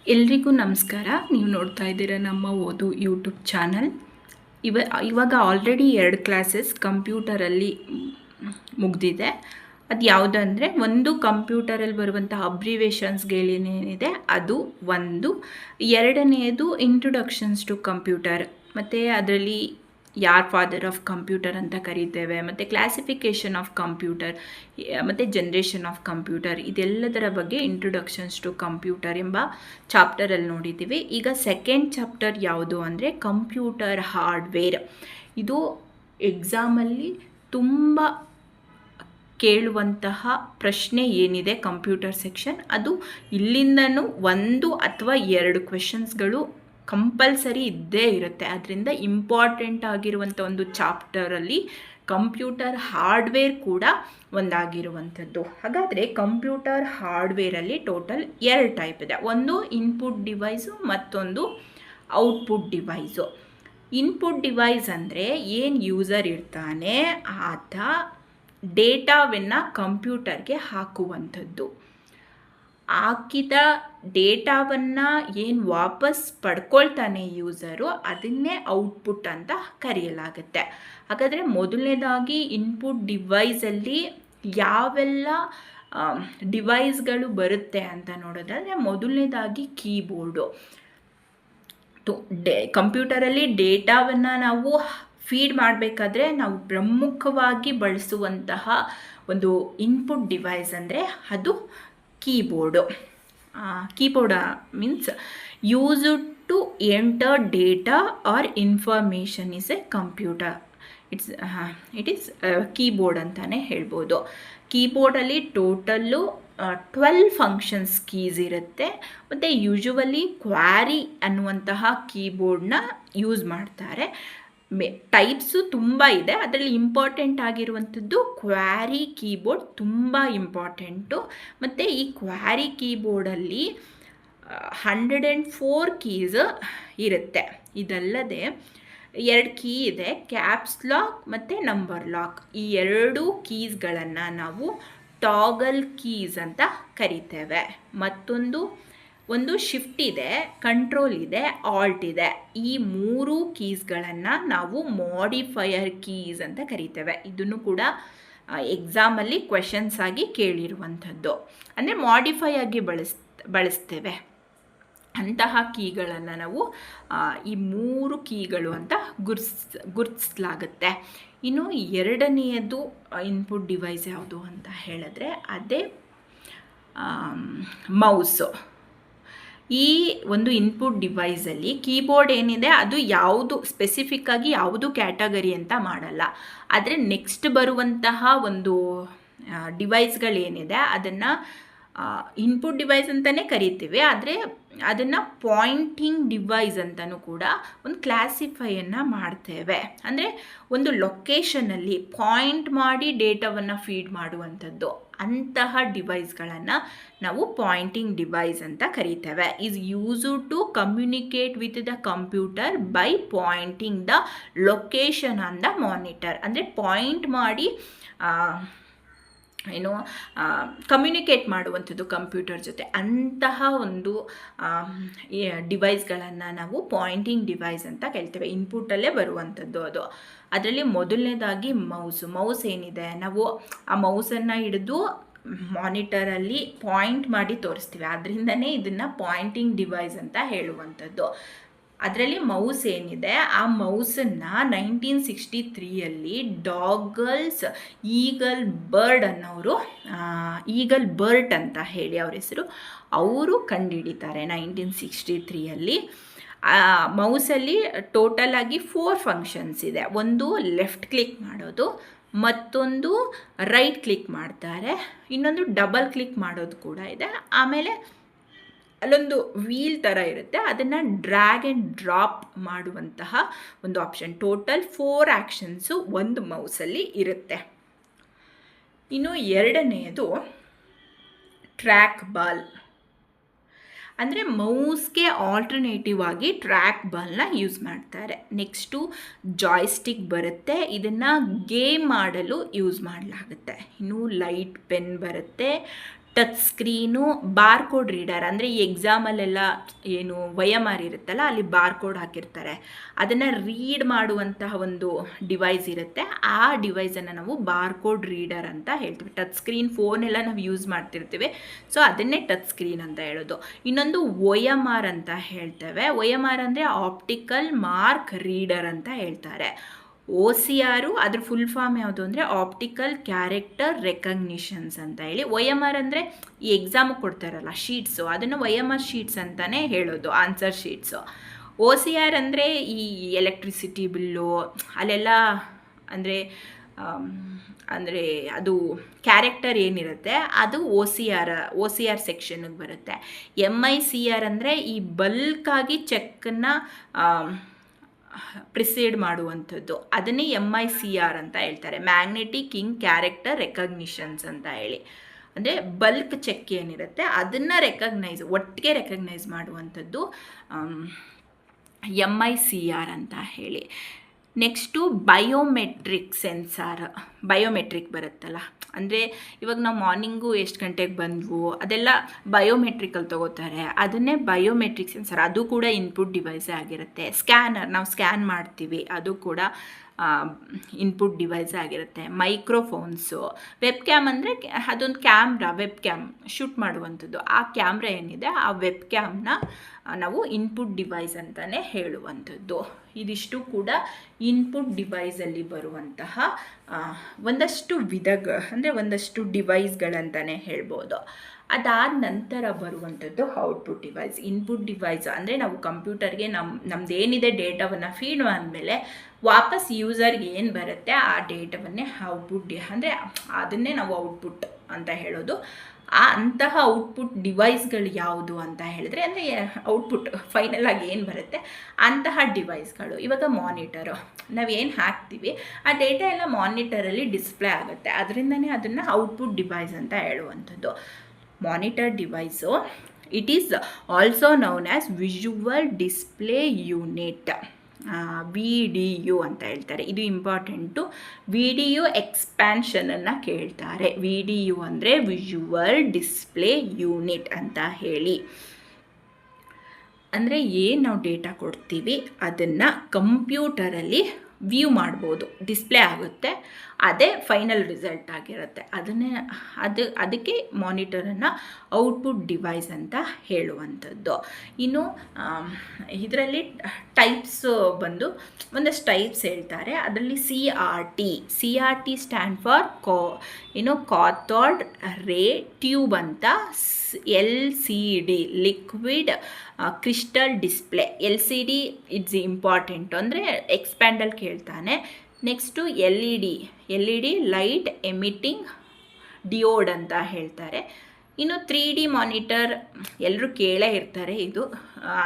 ಎಲ್ರಿಗೂ ನಮಸ್ಕಾರ. ನೀವು ನೋಡ್ತಾ ಇದ್ದೀರಾ ನಮ್ಮ ಓದು ಯೂಟ್ಯೂಬ್ ಚಾನಲ್. ಇವಾಗ ಆಲ್ರೆಡಿ 2 ಕ್ಲಾಸಸ್ ಕಂಪ್ಯೂಟರಲ್ಲಿ ಮುಗಿದಿದೆ. ಅದು ಯಾವುದಂದರೆ, ಒಂದು ಕಂಪ್ಯೂಟರಲ್ಲಿ ಬರುವಂತಹ ಅಬ್ರಿವೇಷನ್ಸ್ಗಳೇನೇನಿದೆ ಅದು ಒಂದು, ಎರಡನೆಯದು ಇಂಟ್ರೊಡಕ್ಷನ್ಸ್ ಟು ಕಂಪ್ಯೂಟರ್, ಮತ್ತು ಅದರಲ್ಲಿ ಯಾರ್ ಫಾದರ್ ಆಫ್ ಕಂಪ್ಯೂಟರ್ ಅಂತ ಕರೀತೇವೆ, ಮತ್ತು ಕ್ಲಾಸಿಫಿಕೇಷನ್ ಆಫ್ ಕಂಪ್ಯೂಟರ್, ಮತ್ತು ಜನ್ರೇಷನ್ ಆಫ್ ಕಂಪ್ಯೂಟರ್, ಇದೆಲ್ಲದರ ಬಗ್ಗೆ ಇಂಟ್ರೊಡಕ್ಷನ್ಸ್ ಟು ಕಂಪ್ಯೂಟರ್ ಎಂಬ ಚಾಪ್ಟರಲ್ಲಿ ನೋಡಿದ್ದೀವಿ. ಈಗ ಸೆಕೆಂಡ್ ಚಾಪ್ಟರ್ ಯಾವುದು ಅಂದರೆ ಕಂಪ್ಯೂಟರ್ ಹಾರ್ಡ್ವೇರ್. ಇದು ಎಕ್ಸಾಮಲ್ಲಿ ತುಂಬ ಕೇಳುವಂತಹ ಪ್ರಶ್ನೆ ಏನಿದೆ ಕಂಪ್ಯೂಟರ್ ಸೆಕ್ಷನ್, ಅದು ಇಲ್ಲಿಂದನೂ 1 ಅಥವಾ 2 ಕ್ವೆಶನ್ಸ್ಗಳು ಕಂಪಲ್ಸರಿ ಇದ್ದೇ ಇರುತ್ತೆ. ಅದರಿಂದ ಇಂಪಾರ್ಟೆಂಟ್ ಆಗಿರುವಂಥ ಒಂದು ಚಾಪ್ಟರಲ್ಲಿ ಕಂಪ್ಯೂಟರ್ ಹಾರ್ಡ್ವೇರ್ ಕೂಡ ಒಂದಾಗಿರುವಂಥದ್ದು. ಹಾಗಾದರೆ ಕಂಪ್ಯೂಟರ್ ಹಾರ್ಡ್ವೇರಲ್ಲಿ ಟೋಟಲ್ 2 ಟೈಪ್ ಇದೆ. ಒಂದು ಇನ್ಪುಟ್ ಡಿವೈಸು, ಮತ್ತೊಂದು ಔಟ್ಪುಟ್ ಡಿವೈಸು. ಇನ್ಪುಟ್ ಡಿವೈಸ್ ಅಂದರೆ ಏನು ಯೂಸರ್ ಇರ್ತಾನೆ ಆತ ಡೇಟಾವನ್ನು ಕಂಪ್ಯೂಟರ್ಗೆ ಹಾಕುವಂಥದ್ದು. ಹಾಕಿದ ಡೇಟಾವನ್ನು ಏನು ವಾಪಸ್ ಪಡ್ಕೊಳ್ತಾನೆ ಯೂಸರು, ಅದನ್ನೇ ಔಟ್ಪುಟ್ ಅಂತ ಕರೆಯಲಾಗುತ್ತೆ. ಹಾಗಾದರೆ ಮೊದಲನೇದಾಗಿ ಇನ್ಪುಟ್ ಡಿವೈಸಲ್ಲಿ ಯಾವೆಲ್ಲ ಡಿವೈಸ್ಗಳು ಬರುತ್ತೆ ಅಂತ ನೋಡೋದಾದರೆ, ಮೊದಲನೇದಾಗಿ ಕೀಬೋರ್ಡು. ಕಂಪ್ಯೂಟರಲ್ಲಿ ಡೇಟಾವನ್ನು ನಾವು ಫೀಡ್ ಮಾಡಬೇಕಾದ್ರೆ ನಾವು ಪ್ರಮುಖವಾಗಿ ಬಳಸುವಂತಹ ಒಂದು ಇನ್ಪುಟ್ ಡಿವೈಸ್ ಅಂದರೆ ಅದು keyboard. Keyboard means used to enter data or information is a computer. It is keyboard ಅಂತಲೇ ಹೇಳ್ಬೋದು. ಕೀಬೋರ್ಡಲ್ಲಿ ಟೋಟಲ್ಲು 12 ಫಂಕ್ಷನ್ಸ್ ಕೀಸ್ ಇರುತ್ತೆ, ಮತ್ತು ಯೂಶುವಲಿ ಕ್ವಾರಿ ಅನ್ನುವಂತಹ ಕೀಬೋರ್ಡ್ನ ಯೂಸ್ ಮಾಡ್ತಾರೆ. ಟೈಪ್ಸು ತುಂಬ ಇದೆ, ಅದರಲ್ಲಿ ಇಂಪಾರ್ಟೆಂಟ್ ಆಗಿರುವಂಥದ್ದು ಕ್ವಾರಿ ಕೀಬೋರ್ಡ್ ತುಂಬ ಇಂಪಾರ್ಟೆಂಟು. ಮತ್ತು ಈ ಕ್ವಾರಿ ಕೀಬೋರ್ಡಲ್ಲಿ 104 ಕೀಸ್ ಇರುತ್ತೆ. ಇದಲ್ಲದೆ 2 ಕೀ ಇದೆ, ಕ್ಯಾಪ್ಸ್ ಲಾಕ್ ಮತ್ತು ನಂಬರ್ ಲಾಕ್. ಈ 2 ಕೀಸ್ಗಳನ್ನು ನಾವು ಟಾಗಲ್ ಕೀಸ್ ಅಂತ ಕರಿತೇವೆ. ಒಂದು ಶಿಫ್ಟ್ ಇದೆ, ಕಂಟ್ರೋಲ್ ಇದೆ, ಆಲ್ಟ್ ಇದೆ. ಈ 3 ಕೀಸ್ಗಳನ್ನು ನಾವು ಮಾಡಿಫೈಯರ್ ಕೀಸ್ ಅಂತ ಕರಿತೇವೆ. ಇದನ್ನು ಕೂಡ ಎಕ್ಸಾಮಲ್ಲಿ ಕ್ವೆಶನ್ಸ್ ಆಗಿ ಕೇಳಿರುವಂಥದ್ದು. ಅಂದರೆ ಮಾಡಿಫೈ ಆಗಿ ಬಳಸ್ತೇವೆ ಅಂತಹ ಕೀಗಳನ್ನು ನಾವು ಈ 3 ಕೀಗಳು ಅಂತ ಗುರುತಿಸಲಾಗುತ್ತೆ. ಇನ್ನು ಎರಡನೆಯದು ಇನ್ಪುಟ್ ಡಿವೈಸ್ ಯಾವುದು ಅಂತ ಹೇಳಿದ್ರೆ ಅದೇ ಮೌಸು. ಈ ಒಂದು ಇನ್ಪುಟ್ ಡಿವೈಸಲ್ಲಿ ಕೀಬೋರ್ಡ್ ಏನಿದೆ ಅದು ಯಾವುದು ಸ್ಪೆಸಿಫಿಕ್ಕಾಗಿ ಯಾವುದು ಕ್ಯಾಟಗರಿ ಅಂತ ಮಾಡಲ್ಲ. ಆದರೆ ನೆಕ್ಸ್ಟ್ ಬರುವಂತಹ ಒಂದು ಡಿವೈಸ್ಗಳೇನಿದೆ ಅದನ್ನು ಇನ್ಪುಟ್ ಡಿವೈಸ್ ಅಂತಲೇ ಕರಿತೀವಿ. ಆದರೆ ಅದನ್ನು ಪಾಯಿಂಟಿಂಗ್ ಡಿವೈಸ್ ಅಂತಲೂ ಕೂಡ ಒಂದು ಕ್ಲಾಸಿಫೈಯನ್ನು ಮಾಡ್ತೇವೆ. ಅಂದರೆ ಒಂದು ಲೊಕೇಶನಲ್ಲಿ ಪಾಯಿಂಟ್ ಮಾಡಿ ಡೇಟಾವನ್ನು ಫೀಡ್ ಮಾಡುವಂಥದ್ದು, ಅಂತಹ ಡಿವೈಸ್ಗಳನ್ನು ನಾವು ಪಾಯಿಂಟಿಂಗ್ ಡಿವೈಸ್ ಅಂತ ಕರಿತೇವೆ. Is used to communicate with the computer by pointing the location on the monitor. ಅಂದರೆ ಪಾಯಿಂಟ್ ಮಾಡಿ ಕಮ್ಯುನಿಕೇಟ್ ಮಾಡುವಂಥದ್ದು ಕಂಪ್ಯೂಟರ್ ಜೊತೆ. ಅಂತಹ ಒಂದು ಡಿವೈಸ್ಗಳನ್ನು ನಾವು ಪಾಯಿಂಟಿಂಗ್ ಡಿವೈಸ್ ಅಂತ ಕೇಳ್ತೇವೆ. ಇನ್ಪುಟಲ್ಲೇ ಬರುವಂಥದ್ದು ಅದು. ಅದರಲ್ಲಿ ಮೊದಲನೇದಾಗಿ ಮೌಸ್ ಏನಿದೆ, ನಾವು ಆ ಮೌಸನ್ನು ಹಿಡಿದು ಮಾನಿಟರಲ್ಲಿ ಪಾಯಿಂಟ್ ಮಾಡಿ ತೋರಿಸ್ತೀವಿ. ಅದರಿಂದನೇ ಇದನ್ನು ಪಾಯಿಂಟಿಂಗ್ ಡಿವೈಸ್ ಅಂತ ಹೇಳುವಂಥದ್ದು. ಅದರಲ್ಲಿ ಮೌಸ್ ಏನಿದೆ, ಆ ಮೌಸನ್ನು 1963ಯಲ್ಲಿ ಡಾಗಲ್ಸ್ ಈಗಲ್ ಬರ್ಡ್ ಅನ್ನೋರು, ಈಗಲ್ ಬರ್ಟ್ ಅಂತ ಹೇಳಿ ಅವ್ರ ಹೆಸರು, ಅವರು ಕಂಡುಹಿಡಿತಾರೆ 1963ಯಲ್ಲಿ. ಮೌಸಲ್ಲಿ ಟೋಟಲ್ ಆಗಿ 4 ಫಂಕ್ಷನ್ಸ್ ಇದೆ. ಒಂದು ಲೆಫ್ಟ್ ಕ್ಲಿಕ್ ಮಾಡೋದು, ಮತ್ತೊಂದು ರೈಟ್ ಕ್ಲಿಕ್ ಮಾಡ್ತಾರೆ, ಇನ್ನೊಂದು ಡಬಲ್ ಕ್ಲಿಕ್ ಮಾಡೋದು ಕೂಡ ಇದೆ. ಆಮೇಲೆ ಅಲ್ಲೊಂದು ವೀಲ್ ಥರ ಇರುತ್ತೆ, ಅದನ್ನು ಡ್ರ್ಯಾಗ್ ಆ್ಯಂಡ್ ಡ್ರಾಪ್ ಮಾಡುವಂತಹ ಒಂದು ಆಪ್ಷನ್. ಟೋಟಲ್ 4 ಆ್ಯಕ್ಷನ್ಸು ಒಂದು ಮೌಸಲ್ಲಿ ಇರುತ್ತೆ. ಇನ್ನು ಎರಡನೆಯದು ಟ್ರ್ಯಾಕ್ ಬಾಲ್. ಅಂದರೆ ಮೌಸ್ಗೆ ಆಲ್ಟರ್ನೇಟಿವ್ ಆಗಿ ಟ್ರ್ಯಾಕ್ ಬಾಲ್ನ ಯೂಸ್ ಮಾಡ್ತಾರೆ. ನೆಕ್ಸ್ಟು ಜಾಯ್ಸ್ಟಿಕ್ ಬರುತ್ತೆ, ಇದನ್ನು ಗೇಮ್ ಮಾಡಲು ಯೂಸ್ ಮಾಡಲಾಗುತ್ತೆ. ಇನ್ನು ಲೈಟ್ ಪೆನ್ ಬರುತ್ತೆ, ಟಚ್ ಸ್ಕ್ರೀನು, ಬಾರ್ಕೋಡ್ ರೀಡರ್, ಅಂದರೆ ಈ ಎಕ್ಸಾಮಲ್ಲೆಲ್ಲ ಏನು ವಯಮಾರ್ ಇರುತ್ತಲ್ಲ ಅಲ್ಲಿ ಬಾರ್ಕೋಡ್ ಹಾಕಿರ್ತಾರೆ, ಅದನ್ನು ರೀಡ್ ಮಾಡುವಂತಹ ಒಂದು ಡಿವೈಸ್ ಇರುತ್ತೆ. ಆ ಡಿವೈಸನ್ನು ನಾವು ಬಾರ್ಕೋಡ್ ರೀಡರ್ ಅಂತ ಹೇಳ್ತೀವಿ. ಟಚ್ ಸ್ಕ್ರೀನ್ ಫೋನೆಲ್ಲ ನಾವು ಯೂಸ್ ಮಾಡ್ತಿರ್ತೀವಿ, ಸೊ ಅದನ್ನೇ ಟಚ್ ಸ್ಕ್ರೀನ್ ಅಂತ ಹೇಳೋದು. ಇನ್ನೊಂದು OMR ಅಂತ ಹೇಳ್ತೇವೆ. OMR ಅಂದರೆ ಆಪ್ಟಿಕಲ್ ಮಾರ್ಕ್ ರೀಡರ್ ಅಂತ ಹೇಳ್ತಾರೆ. OCR ಅದ್ರ ಫುಲ್ ಫಾರ್ಮ್ ಯಾವುದು ಅಂದರೆ ಆಪ್ಟಿಕಲ್ ಕ್ಯಾರೆಕ್ಟರ್ ರೆಕಗ್ನಿಷನ್ಸ್ ಅಂತ ಹೇಳಿ. OMR ಅಂದರೆ ಈ ಎಕ್ಸಾಮ್ ಕೊಡ್ತಾರಲ್ಲ ಶೀಟ್ಸು, ಅದನ್ನು OMR ಶೀಟ್ಸ್ ಅಂತಲೇ ಹೇಳೋದು, ಆನ್ಸರ್ ಶೀಟ್ಸು. OCR ಅಂದರೆ ಈ ಎಲೆಕ್ಟ್ರಿಸಿಟಿ ಬಿಲ್ಲು ಅಲ್ಲೆಲ್ಲ ಅಂದರೆ ಅಂದರೆ ಅದು ಕ್ಯಾರೆಕ್ಟರ್ ಏನಿರುತ್ತೆ ಅದು OCR ಸೆಕ್ಷನ್ಗೆ ಬರುತ್ತೆ. MICR ಅಂದರೆ ಈ ಬಲ್ಕಾಗಿ ಚೆಕ್ಕನ್ನು ಪ್ರಿಸೀಡ್ ಮಾಡುವಂಥದ್ದು, ಅದನ್ನೇ MICR ಅಂತ ಹೇಳ್ತಾರೆ. ಮ್ಯಾಗ್ನೆಟಿಕ್ ಇಂಕ್ ಕ್ಯಾರೆಕ್ಟರ್ ರೆಕಗ್ನಿಷನ್ಸ್ ಅಂತ ಹೇಳಿ. ಅಂದರೆ ಬಲ್ಕ್ ಚೆಕ್ ಏನಿರುತ್ತೆ ಅದನ್ನು ಒಟ್ಟಿಗೆ ರೆಕಗ್ನೈಸ್ ಮಾಡುವಂಥದ್ದು MICR ಅಂತ ಹೇಳಿ. Next biometric sensor. ಬಯೋಮೆಟ್ರಿಕ್ ಬರುತ್ತಲ್ಲ, ಅಂದರೆ ಇವಾಗ ನಾವು ಮಾರ್ನಿಂಗು ಎಷ್ಟು ಗಂಟೆಗೆ ಬಂದ್ವು ಅದೆಲ್ಲ ಬಯೋಮೆಟ್ರಿಕಲ್ಲಿ ತೊಗೋತಾರೆ, ಅದನ್ನೇ ಬಯೋಮೆಟ್ರಿಕ್ ಸೆನ್ಸರ್. ಅದು ಕೂಡ ಇನ್ಪುಟ್ ಡಿವೈಸೇ ಆಗಿರುತ್ತೆ. ಸ್ಕ್ಯಾನರ್, ನಾವು ಸ್ಕ್ಯಾನ್ ಮಾಡ್ತೀವಿ, ಅದು ಕೂಡ ಇನ್ಪುಟ್ ಡಿವೈಸ್ ಆಗಿರುತ್ತೆ. ಮೈಕ್ರೋಫೋನ್ಸು, ವೆಬ್ ಕ್ಯಾಮ್ ಅಂದರೆ ಅದೊಂದು ಕ್ಯಾಮ್ರಾ, ವೆಬ್ ಕ್ಯಾಮ್ ಶೂಟ್ ಮಾಡುವಂಥದ್ದು. ಆ ಕ್ಯಾಮ್ರಾ ಏನಿದೆ ಆ ವೆಬ್ ಕ್ಯಾಮ್ನ ನಾವು ಇನ್ಪುಟ್ ಡಿವೈಸ್ ಅಂತಲೇ ಹೇಳುವಂಥದ್ದು. ಇದಿಷ್ಟು ಕೂಡ ಇನ್ಪುಟ್ ಡಿವೈಸಲ್ಲಿ ಬರುವಂತಹ ಒಂದಷ್ಟು ಅಂದರೆ ಒಂದಷ್ಟು ಡಿವೈಸ್ಗಳಂತಲೇ ಹೇಳ್ಬೋದು. ಅದಾದ ನಂತರ ಬರುವಂಥದ್ದು ಔಟ್ಪುಟ್ ಡಿವೈಸ್. ಇನ್ಪುಟ್ ಡಿವೈಸ್ ಅಂದರೆ ನಾವು ಕಂಪ್ಯೂಟರ್ಗೆ ನಮ್ಮದೇನಿದೆ ಡೇಟಾವನ್ನು ಫೀಡ್ ಆದಮೇಲೆ ವಾಪಸ್ ಯೂಸರ್ಗೆ ಏನು ಬರುತ್ತೆ ಆ ಡೇಟಾವನ್ನೇ ಔಟ್ಪುಟ್ ಅಂದರೆ ಅದನ್ನೇ ನಾವು ಔಟ್ಪುಟ್ ಅಂತ ಹೇಳೋದು. ಅಂತಹ ಔಟ್ಪುಟ್ ಡಿವೈಸ್ಗಳು ಯಾವುದು ಅಂತ ಹೇಳಿದ್ರೆ, ಅಂದರೆ ಔಟ್ಪುಟ್ ಫೈನಲ್ ಆಗಿ ಏನು ಬರುತ್ತೆ ಅಂತಹ ಡಿವೈಸ್ಗಳು. ಇವಾಗ ಮಾನಿಟರು, ನಾವೇನು ಹಾಕ್ತೀವಿ ಆ ಡೇಟಾ ಎಲ್ಲ ಮಾನಿಟರಲ್ಲಿ ಡಿಸ್ಪ್ಲೇ ಆಗುತ್ತೆ, ಅದರಿಂದನೇ ಅದನ್ನು ಔಟ್ಪುಟ್ ಡಿವೈಸ್ ಅಂತ ಹೇಳುವಂಥದ್ದು. Monitor device, it is also known as visual display unit, VDU ಅಂತ ಹೇಳ್ತಾರೆ. ಇದು ಇಂಪಾರ್ಟೆಂಟು. VDU ಎಕ್ಸ್ಪ್ಯಾನ್ಷನನ್ನು ಕೇಳ್ತಾರೆ. VDU ಅಂದರೆ ವಿಜುವಲ್ ಡಿಸ್ಪ್ಲೇ ಯೂನಿಟ್ ಅಂತ ಹೇಳಿ. ಅಂದರೆ ಏನು ನಾವು ಡೇಟಾ ಕೊಡ್ತೀವಿ ಅದನ್ನು ಕಂಪ್ಯೂಟರಲ್ಲಿ ವ್ಯೂ ಮಾಡ್ಬೋದು, ಡಿಸ್ಪ್ಲೇ ಆಗುತ್ತೆ, ಅದೇ ಫೈನಲ್ ರಿಸಲ್ಟ್ ಆಗಿರುತ್ತೆ. ಅದಕ್ಕೆ ಮಾನಿಟರನ್ನು ಔಟ್ಪುಟ್ ಡಿವೈಸ್ ಅಂತ ಹೇಳುವಂಥದ್ದು. ಇನ್ನು ಇದರಲ್ಲಿ ಟೈಪ್ಸ್ ಬಂದು ಒಂದಷ್ಟು ಟೈಪ್ಸ್ ಹೇಳ್ತಾರೆ. ಅದರಲ್ಲಿ CRT ಸ್ಟ್ಯಾಂಡ್ ಫಾರ್ ಕಾಥೋಡ್ ರೇ ಟ್ಯೂಬ್ ಅಂತ. LCD liquid crystal display. LCD it's important, ಅಂದರೆ ಎಕ್ಸ್ಪ್ಯಾಂಡಲ್ಲಿ ಕೇಳ್ತಾನೆ. ನೆಕ್ಸ್ಟು LED ಲೈಟ್ ಎಮಿಟಿಂಗ್ ಡಿಯೋಡ್ ಅಂತ ಹೇಳ್ತಾರೆ. ಇನ್ನು 3D ಮಾನಿಟರ್ ಎಲ್ಲರೂ ಕೇಳೇ ಇರ್ತಾರೆ,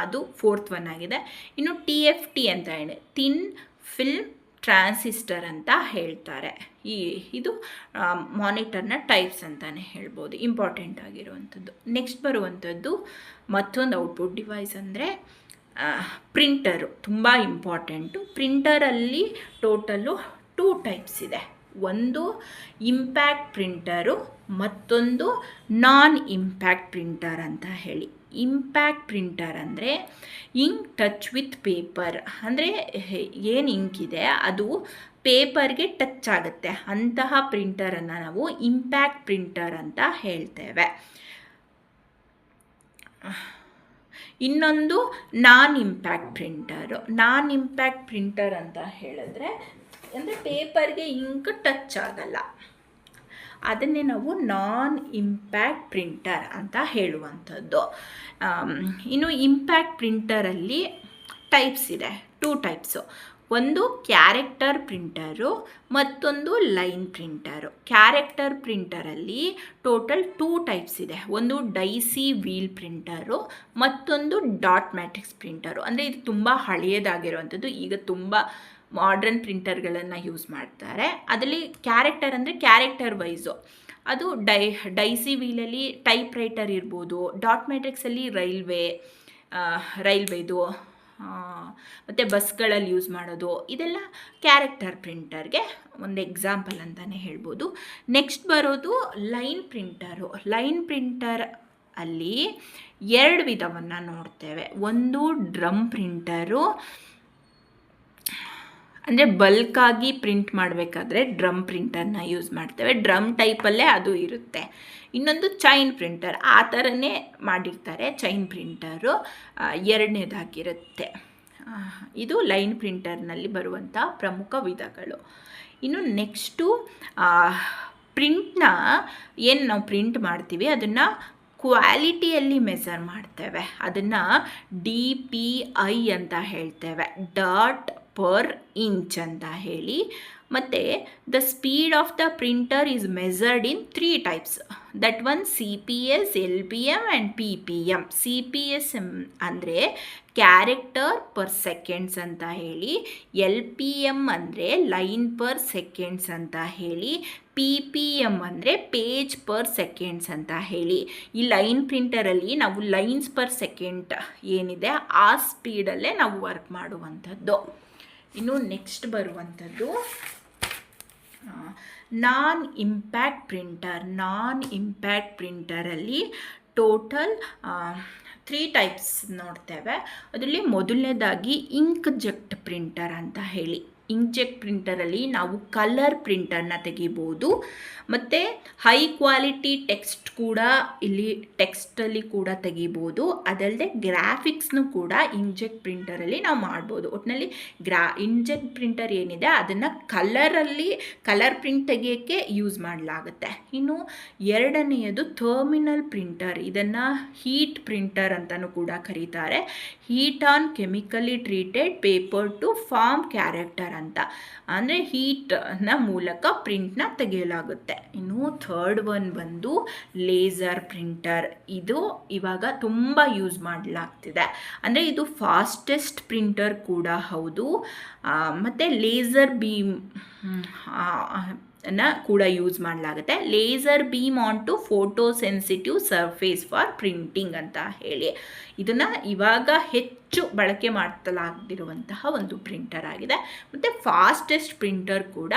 ಅದು 4th ಒನ್ ಆಗಿದೆ. ಇನ್ನು TFT ಅಂತ ಹೇಳಿ ಥಿನ್ ಫಿಲ್ಮ್ ಟ್ರಾನ್ಸಿಸ್ಟರ್ ಅಂತ ಹೇಳ್ತಾರೆ. ಇದು ಮಾನಿಟರ್ನ ಟೈಪ್ಸ್ ಅಂತಲೇ ಹೇಳ್ಬೋದು, ಇಂಪಾರ್ಟೆಂಟ್ ಆಗಿರುವಂಥದ್ದು. ನೆಕ್ಸ್ಟ್ ಬರುವಂಥದ್ದು ಮತ್ತೊಂದು ಔಟ್ಪುಟ್ ಡಿವೈಸ್ ಅಂದರೆ ಪ್ರಿಂಟರು, ತುಂಬ ಇಂಪಾರ್ಟೆಂಟು. ಪ್ರಿಂಟರಲ್ಲಿ ಟೋಟಲು 2 ಟೈಪ್ಸ್ ಇದೆ. ಒಂದು ಇಂಪ್ಯಾಕ್ಟ್ ಪ್ರಿಂಟರು, ಮತ್ತೊಂದು ನಾನ್ ಇಂಪ್ಯಾಕ್ಟ್ ಪ್ರಿಂಟರ್ ಅಂತ ಹೇಳಿ. ಇಂಪ್ಯಾಕ್ಟ್ ಪ್ರಿಂಟರ್ ಅಂದರೆ ಇಂಕ್ ಟಚ್ ವಿತ್ ಪೇಪರ್, ಅಂದರೆ ಏನು ಇಂಕ್ ಇದೆ ಅದು ಪೇಪರ್ಗೆ ಟಚ್ ಆಗುತ್ತೆ, ಅಂತಹ ಪ್ರಿಂಟರನ್ನು ನಾವು ಇಂಪ್ಯಾಕ್ಟ್ ಪ್ರಿಂಟರ್ ಅಂತ ಹೇಳ್ತೇವೆ. ಇನ್ನೊಂದು ನಾನ್ ಇಂಪ್ಯಾಕ್ಟ್ ಪ್ರಿಂಟರ್ ಅಂತ ಹೇಳಿದ್ರೆ ಅಂದರೆ ಪೇಪರ್ಗೆ ಇಂಕ್ ಟಚ್ ಆಗಲ್ಲ, ಅದನ್ನೇ ನಾವು ನಾನ್ ಇಂಪ್ಯಾಕ್ಟ್ ಪ್ರಿಂಟರ್ ಅಂತ ಹೇಳುವಂಥದ್ದು. ಇನ್ನು ಇಂಪ್ಯಾಕ್ಟ್ ಪ್ರಿಂಟರಲ್ಲಿ ಟೈಪ್ಸ್ ಇದೆ, 2 ಟೈಪ್ಸು. ಒಂದು ಕ್ಯಾರೆಕ್ಟರ್ ಪ್ರಿಂಟರು, ಮತ್ತೊಂದು ಲೈನ್ ಪ್ರಿಂಟರು. ಕ್ಯಾರೆಕ್ಟರ್ ಪ್ರಿಂಟರಲ್ಲಿ ಟೋಟಲ್ 2 ಟೈಪ್ಸ್ ಇದೆ. ಒಂದು ಡೈಸಿ ವೀಲ್ ಪ್ರಿಂಟರು, ಮತ್ತೊಂದು ಡಾಟ್ ಮ್ಯಾಟ್ರಿಕ್ಸ್ ಪ್ರಿಂಟರು. ಅಂದರೆ ಇದು ತುಂಬ ಹಳೆಯದಾಗಿರುವಂಥದ್ದು, ಈಗ ತುಂಬ ಮಾಡ್ರನ್ ಪ್ರಿಂಟರ್ಗಳನ್ನು ಯೂಸ್ ಮಾಡ್ತಾರೆ. ಅದರಲ್ಲಿ ಕ್ಯಾರೆಕ್ಟರ್ ಅಂದರೆ ಕ್ಯಾರೆಕ್ಟರ್ ವೈಸು, ಅದು ಡೈಸಿ ವೀಲಲ್ಲಿ ಟೈಪ್ ರೈಟರ್ ಇರ್ಬೋದು, ಡಾಟ್ ಮ್ಯಾಟ್ರಿಕ್ಸಲ್ಲಿ ರೈಲ್ವೇದು ಮತ್ತು ಬಸ್ಗಳಲ್ಲಿ ಯೂಸ್ ಮಾಡೋದು, ಇದೆಲ್ಲ ಕ್ಯಾರೆಕ್ಟರ್ ಪ್ರಿಂಟರ್ಗೆ ಒಂದು ಎಕ್ಸಾಂಪಲ್ ಅಂತಲೇ ಹೇಳ್ಬೋದು. ನೆಕ್ಸ್ಟ್ ಬರೋದು ಲೈನ್ ಪ್ರಿಂಟರು. ಲೈನ್ ಪ್ರಿಂಟರ್ ಅಲ್ಲಿ 2 ವಿಧವನ್ನು ನೋಡ್ತೇವೆ. ಒಂದು ಡ್ರಮ್ ಪ್ರಿಂಟರು, ಅಂದರೆ ಬಲ್ಕಾಗಿ ಪ್ರಿಂಟ್ ಮಾಡಬೇಕಾದ್ರೆ ಡ್ರಮ್ ಪ್ರಿಂಟರ್ನ ಯೂಸ್ ಮಾಡ್ತೇವೆ, ಡ್ರಮ್ ಟೈಪಲ್ಲೇ ಅದು ಇರುತ್ತೆ. ಇನ್ನೊಂದು ಚೈನ್ ಪ್ರಿಂಟರ್, ಆ ಥರನೇ ಮಾಡಿರ್ತಾರೆ ಚೈನ್ ಪ್ರಿಂಟರು, 2ನೇದಾಗಿರುತ್ತೆ. ಇದು ಲೈನ್ ಪ್ರಿಂಟರ್ನಲ್ಲಿ ಬರುವಂಥ ಪ್ರಮುಖ ವಿಧಗಳು. ಇನ್ನು ನೆಕ್ಸ್ಟು ಪ್ರಿಂಟ್ನ ಏನು ನಾವು ಪ್ರಿಂಟ್ ಮಾಡ್ತೀವಿ ಅದನ್ನು ಕ್ವಾಲಿಟಿಯಲ್ಲಿ ಮೆಸರ್ ಮಾಡ್ತೇವೆ. ಅದನ್ನು DPI ಅಂತ ಹೇಳ್ತೇವೆ, ಡಾಟ್ ಪರ್ ಇಂಚ್ ಅಂತ ಹೇಳಿ. ಮತ್ತು the speed of the printer is measured in 3 types. That one CPS, LPM and PPM. CPS ಅಂದರೆ ಕ್ಯಾರೆಕ್ಟರ್ ಪರ್ ಸೆಕೆಂಡ್ಸ್ ಅಂತ ಹೇಳಿ, LPM ಅಂದರೆ ಲೈನ್ ಪರ್ ಸೆಕೆಂಡ್ಸ್ ಅಂತ ಹೇಳಿ, PPM ಅಂದರೆ ಪೇಜ್ ಪರ್ ಸೆಕೆಂಡ್ಸ್ ಅಂತ ಹೇಳಿ. ಈ ಲೈನ್ ಪ್ರಿಂಟರಲ್ಲಿ ನಾವು ಲೈನ್ಸ್ ಪರ್ ಸೆಕೆಂಡ್ ಏನಿದೆ ಆ ಸ್ಪೀಡಲ್ಲೇ ನಾವು ವರ್ಕ್ ಮಾಡುವಂಥದ್ದು. ಇನ್ನು ನೆಕ್ಸ್ಟ್ ಬರುವಂಥದ್ದು ನಾನ್ ಇಂಪ್ಯಾಕ್ಟ್ ಪ್ರಿಂಟರ್. ನಾನ್ ಇಂಪ್ಯಾಕ್ಟ್ ಪ್ರಿಂಟರಲ್ಲಿ ಟೋಟಲ್ 3 ಟೈಪ್ಸ್ ನೋಡ್ತೇವೆ. ಅದರಲ್ಲಿ ಮೊದಲನೇದಾಗಿ ಇಂಕ್ ಜೆಟ್ ಪ್ರಿಂಟರ್ ಅಂತ ಹೇಳಿ. ಇಂಕ್ಜೆಟ್ ಪ್ರಿಂಟರಲ್ಲಿ ನಾವು ಕಲರ್ ಪ್ರಿಂಟರ್ನ ತೆಗಿಬೋದು, ಮತ್ತು ಹೈ ಕ್ವಾಲಿಟಿ ಟೆಕ್ಸ್ಟ್ ಕೂಡ ಇಲ್ಲಿ ಟೆಕ್ಸ್ಟಲ್ಲಿ ಕೂಡ ತೆಗಿಬೋದು. ಅದಲ್ಲದೆ ಗ್ರಾಫಿಕ್ಸ್ನು ಕೂಡ ಇಂಕ್ಜೆಟ್ ಪ್ರಿಂಟರಲ್ಲಿ ನಾವು ಮಾಡ್ಬೋದು. ಒಟ್ಟಿನಲ್ಲಿ ಇಂಕ್ಜೆಟ್ ಪ್ರಿಂಟರ್ ಏನಿದೆ ಅದನ್ನು ಕಲರ್ ಪ್ರಿಂಟ್ ತೆಗಿಯೋಕ್ಕೆ ಯೂಸ್ ಮಾಡಲಾಗುತ್ತೆ. ಇನ್ನು 2ನೇದು ಟರ್ಮಿನಲ್ ಪ್ರಿಂಟರ್. ಇದನ್ನು ಹೀಟ್ ಪ್ರಿಂಟರ್ ಅಂತಲೂ ಕೂಡ ಕರೀತಾರೆ. Heat on chemically treated paper to form character ಅಂತ, ಅಂದರೆ ಹೀಟ್ನ ಮೂಲಕ ಪ್ರಿಂಟ್ನ ತೆಗೆಯಲಾಗುತ್ತೆ. ಇನ್ನು 3rd ಒನ್ ಬಂದು ಲೇಸರ್ ಪ್ರಿಂಟರ್. ಇದು ಇವಾಗ ತುಂಬ ಯೂಸ್ ಮಾಡಲಾಗ್ತಿದೆ, ಅಂದರೆ ಇದು ಫಾಸ್ಟೆಸ್ಟ್ ಪ್ರಿಂಟರ್ ಕೂಡ ಹೌದು. ಮತ್ತು ಲೇಸರ್ ಬೀಮ್ ಕೂಡ ಯೂಸ್ ಮಾಡಲಾಗುತ್ತೆ. Laser beam on to photosensitive surface for printing ಅಂತ ಹೇಳಿ. ಇದನ್ನು ಇವಾಗ ಹೆಚ್ಚು ಬಳಕೆ ಮಾಡ್ತಲಾಗ್ದಿರುವಂತಹ ಒಂದು ಪ್ರಿಂಟರ್ ಆಗಿದೆ. ಮತ್ತು ಫಾಸ್ಟೆಸ್ಟ್ ಪ್ರಿಂಟರ್ ಕೂಡ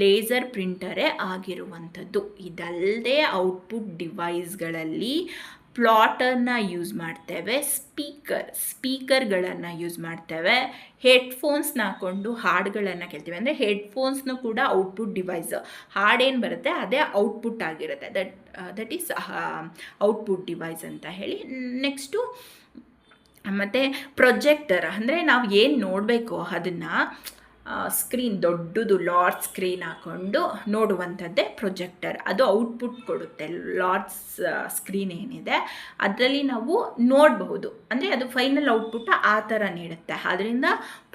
ಲೇಸರ್ ಪ್ರಿಂಟರೇ ಆಗಿರುವಂಥದ್ದು. ಇದಲ್ಲದೆ ಔಟ್ಪುಟ್ ಡಿವೈಸ್ಗಳಲ್ಲಿ ಪ್ಲಾಟರ್ನ ಯೂಸ್ ಮಾಡ್ತೇವೆ, ಸ್ಪೀಕರ್ಗಳನ್ನು ಯೂಸ್ ಮಾಡ್ತೇವೆ, ಹೆಡ್ಫೋನ್ಸ್ನ ಹಾಕ್ಕೊಂಡು ಹಾಡುಗಳನ್ನು ಕೇಳ್ತೀವಿ. ಅಂದರೆ ಹೆಡ್ಫೋನ್ಸ್ನು ಕೂಡ ಔಟ್ಪುಟ್ ಡಿವೈಸ್. ಹಾಡೇನು ಬರುತ್ತೆ ಅದೇ ಔಟ್ಪುಟ್ ಆಗಿರುತ್ತೆ. ದಟ್ ಈಸ್ ಔಟ್ಪುಟ್ ಡಿವೈಸ್ ಅಂತ ಹೇಳಿ. ನೆಕ್ಸ್ಟು ಮತ್ತು ಪ್ರೊಜೆಕ್ಟರ್, ಅಂದರೆ ನಾವು ಏನು ನೋಡಬೇಕು ಅದನ್ನು ಸ್ಕ್ರೀನ್, ದೊಡ್ಡದು ಲಾರ್ಜ್ ಸ್ಕ್ರೀನ್ ಹಾಕ್ಕೊಂಡು ನೋಡುವಂಥದ್ದೇ ಪ್ರೊಜೆಕ್ಟರ್. ಅದು ಔಟ್ಪುಟ್ ಕೊಡುತ್ತೆ. ಲಾರ್ಜ್ ಸ್ಕ್ರೀನ್ ಏನಿದೆ ಅದರಲ್ಲಿ ನಾವು ನೋಡಬಹುದು, ಅಂದರೆ ಅದು ಫೈನಲ್ ಔಟ್ಪುಟ್ ಆ ಥರ ನೀಡುತ್ತೆ. ಆದ್ದರಿಂದ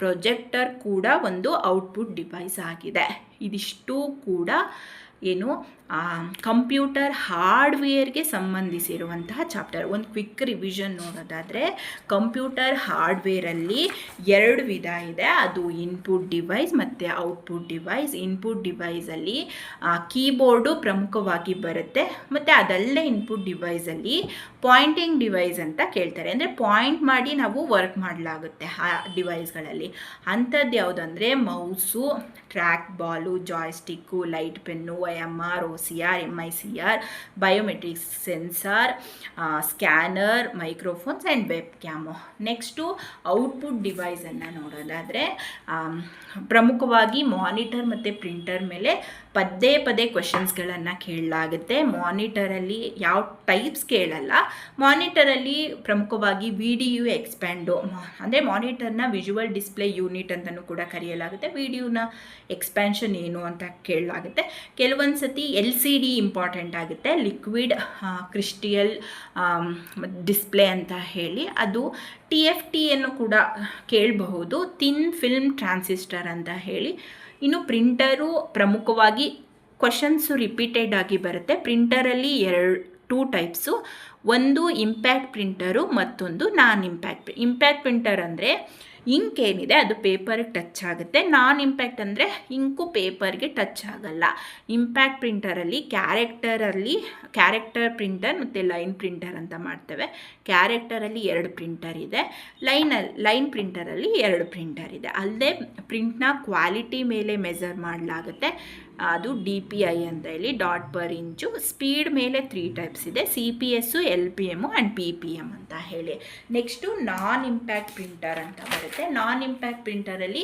ಪ್ರೊಜೆಕ್ಟರ್ ಕೂಡ ಒಂದು ಔಟ್ಪುಟ್ ಡಿವೈಸ್ ಆಗಿದೆ. ಇದಿಷ್ಟು ಕೂಡ ಏನು ಕಂಪ್ಯೂಟರ್ ಹಾರ್ಡ್ವೇರ್ಗೆ ಸಂಬಂಧಿಸಿರುವಂತಹ ಚಾಪ್ಟರ್. ಒಂದು ಕ್ವಿಕ್ ರಿವಿಷನ್ ನೋಡೋದಾದರೆ, ಕಂಪ್ಯೂಟರ್ ಹಾರ್ಡ್ವೇರಲ್ಲಿ 2 ವಿಧ ಇದೆ. ಅದು ಇನ್ಪುಟ್ ಡಿವೈಸ್ ಮತ್ತು ಔಟ್ಪುಟ್ ಡಿವೈಸ್. ಇನ್ಪುಟ್ ಡಿವೈಸಲ್ಲಿ ಕೀಬೋರ್ಡು ಪ್ರಮುಖವಾಗಿ ಬರುತ್ತೆ. ಮತ್ತು ಅದಲ್ಲದೆ ಇನ್ಪುಟ್ ಡಿವೈಸಲ್ಲಿ ಪಾಯಿಂಟಿಂಗ್ ಡಿವೈಸ್ ಅಂತ ಕೇಳ್ತಾರೆ, ಅಂದರೆ ಪಾಯಿಂಟ್ ಮಾಡಿ ನಾವು ವರ್ಕ್ ಮಾಡಲಾಗುತ್ತೆ ಆ ಡಿವೈಸ್ಗಳಲ್ಲಿ. ಅಂಥದ್ದು ಯಾವುದಂದರೆ mouse, track ball, joystick, light pen, OMR, OCR, MICR, biometrics sensor, scanner, microphones and web cam. Next output ಡಿವೈಸನ್ನು ನೋಡೋದಾದರೆ ಪ್ರಮುಖವಾಗಿ ಮಾನಿಟರ್ ಮತ್ತು ಪ್ರಿಂಟರ್ ಮೇಲೆ ಪದೇ ಕ್ವೆಶನ್ಸ್ಗಳನ್ನು ಕೇಳಲಾಗುತ್ತೆ. ಮಾನಿಟರಲ್ಲಿ ಯಾವ ಟೈಪ್ಸ್ ಕೇಳಲ್ಲ. ಮಾನಿಟರಲ್ಲಿ ಪ್ರಮುಖವಾಗಿ VDU ಎಕ್ಸ್ಪ್ಯಾಂಡು, ಅಂದರೆ ಮಾನಿಟರ್ನ ವಿಜುವಲ್ ಡಿಸ್ಪ್ಲೇ ಯೂನಿಟ್ ಅಂತಲೂ ಕೂಡ ಕರೆಯಲಾಗುತ್ತೆ. ವಿಡಿಯೋನ ಎಕ್ಸ್ಪ್ಯಾನ್ಷನ್ ಏನು ಅಂತ ಕೇಳಲಾಗುತ್ತೆ. ಕೆಲವೊಂದು ಸತಿ LCD ಇಂಪಾರ್ಟೆಂಟ್ ಆಗುತ್ತೆ, ಲಿಕ್ವಿಡ್ ಕ್ರಿಸ್ಟಿಯಲ್ ಡಿಸ್ಪ್ಲೇ ಅಂತ ಹೇಳಿ. ಅದು TFT ಅನ್ನು ಕೂಡ ಕೇಳಬಹುದು, ಥಿನ್ ಫಿಲ್ಮ್ ಟ್ರಾನ್ಸಿಸ್ಟರ್ ಅಂತ ಹೇಳಿ. ಇನ್ನು ಪ್ರಿಂಟರು ಪ್ರಮುಖವಾಗಿ ಕ್ವಶನ್ಸು ರಿಪೀಟೆಡ್ ಆಗಿ ಬರುತ್ತೆ. ಪ್ರಿಂಟರಲ್ಲಿ 2 ಟೈಪ್ಸು. ಒಂದು ಇಂಪ್ಯಾಕ್ಟ್ ಪ್ರಿಂಟರು, ಮತ್ತೊಂದು ನಾನ್ ಇಂಪ್ಯಾಕ್ಟ್ ಪ್ರಿಂಟರ್ ಅಂದರೆ ಇಂಕ್ ಏನಿದೆ ಅದು ಪೇಪರ್ಗೆ ಟಚ್ ಆಗುತ್ತೆ. ನಾನ್ ಇಂಪ್ಯಾಕ್ಟ್ ಅಂದರೆ ಇಂಕು ಪೇಪರ್ಗೆ ಟಚ್ ಆಗಲ್ಲ. ಇಂಪ್ಯಾಕ್ಟ್ ಪ್ರಿಂಟರಲ್ಲಿ ಕ್ಯಾರೆಕ್ಟರ್ ಪ್ರಿಂಟರ್ ಮತ್ತು ಲೈನ್ ಪ್ರಿಂಟರ್ ಅಂತ ಮಾಡ್ತೇವೆ. ಕ್ಯಾರೆಕ್ಟರಲ್ಲಿ 2 ಪ್ರಿಂಟರ್ ಇದೆ, ಲೈನ್ ಪ್ರಿಂಟರಲ್ಲಿ 2 ಪ್ರಿಂಟರ್ ಇದೆ. ಅಲ್ಲದೆ ಪ್ರಿಂಟ್ನ ಕ್ವಾಲಿಟಿ ಮೇಲೆ ಮೆಜರ್ ಮಾಡಲಾಗುತ್ತೆ. ಅದು DPI ಅಂತ ಹೇಳಿ, ಡಾಟ್ ಪರ್ ಇಂಚು. ಸ್ಪೀಡ್ ಮೇಲೆ 3 ಟೈಪ್ಸ್ ಇದೆ, CPS, LPM ಆ್ಯಂಡ್ PPM ಅಂತ ಹೇಳಿ. ನೆಕ್ಸ್ಟು ನಾನ್ ಇಂಪ್ಯಾಕ್ಟ್ ಪ್ರಿಂಟರ್ ಅಂತ ಬರುತ್ತೆ. ನಾನ್ ಇಂಪ್ಯಾಕ್ಟ್ ಪ್ರಿಂಟರಲ್ಲಿ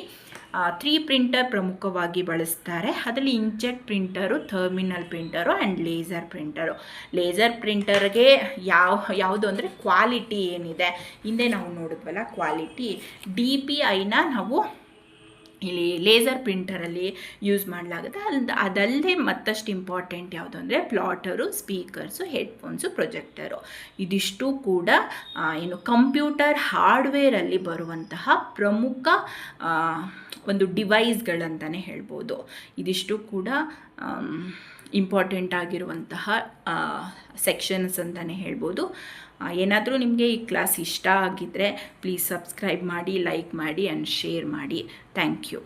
3 ಪ್ರಿಂಟರ್ ಪ್ರಮುಖವಾಗಿ ಬಳಸ್ತಾರೆ. ಅದರಲ್ಲಿ inkjet printer, terminal printer and laser printer. Laser ಪ್ರಿಂಟರ್ಗೆ ಯಾವುದು ಅಂದರೆ ಕ್ವಾಲಿಟಿ ಏನಿದೆ, ಹಿಂದೆ ನಾವು ನೋಡಿದ್ವಲ್ಲ ಕ್ವಾಲಿಟಿ, DPIನ ನಾವು ಇಲ್ಲಿ ಲೇಸರ್ ಪ್ರಿಂಟರಲ್ಲಿ ಯೂಸ್ ಮಾಡಲಾಗುತ್ತೆ. ಅದಲ್ಲದೆ ಮತ್ತಷ್ಟು ಇಂಪಾರ್ಟೆಂಟ್ ಯಾವುದು ಅಂದರೆ ಪ್ಲಾಟರು, ಸ್ಪೀಕರ್ಸು, ಹೆಡ್ಫೋನ್ಸು, ಪ್ರೊಜೆಕ್ಟರು. ಇದಿಷ್ಟು ಕೂಡ ಕಂಪ್ಯೂಟರ್ ಹಾರ್ಡ್ವೇರಲ್ಲಿ ಬರುವಂತಹ ಪ್ರಮುಖ ಒಂದು ಡಿವೈಸ್ಗಳಂತಲೇ ಹೇಳ್ಬೋದು. ಇದಿಷ್ಟು ಕೂಡ ಇಂಪಾರ್ಟೆಂಟ್ ಆಗಿರುವಂತಹ ಸೆಕ್ಷನ್ಸ್ ಅಂತಲೇ ಹೇಳ್ಬೋದು. ಏನಾದರೂ ನಿಮಗೆ ಈ ಕ್ಲಾಸ್ ಇಷ್ಟ ಆಗಿದ್ದರೆ ಪ್ಲೀಸ್ ಸಬ್ಸ್ಕ್ರೈಬ್ ಮಾಡಿ, ಲೈಕ್ ಮಾಡಿ ಆ್ಯಂಡ್ ಶೇರ್ ಮಾಡಿ. Thank you.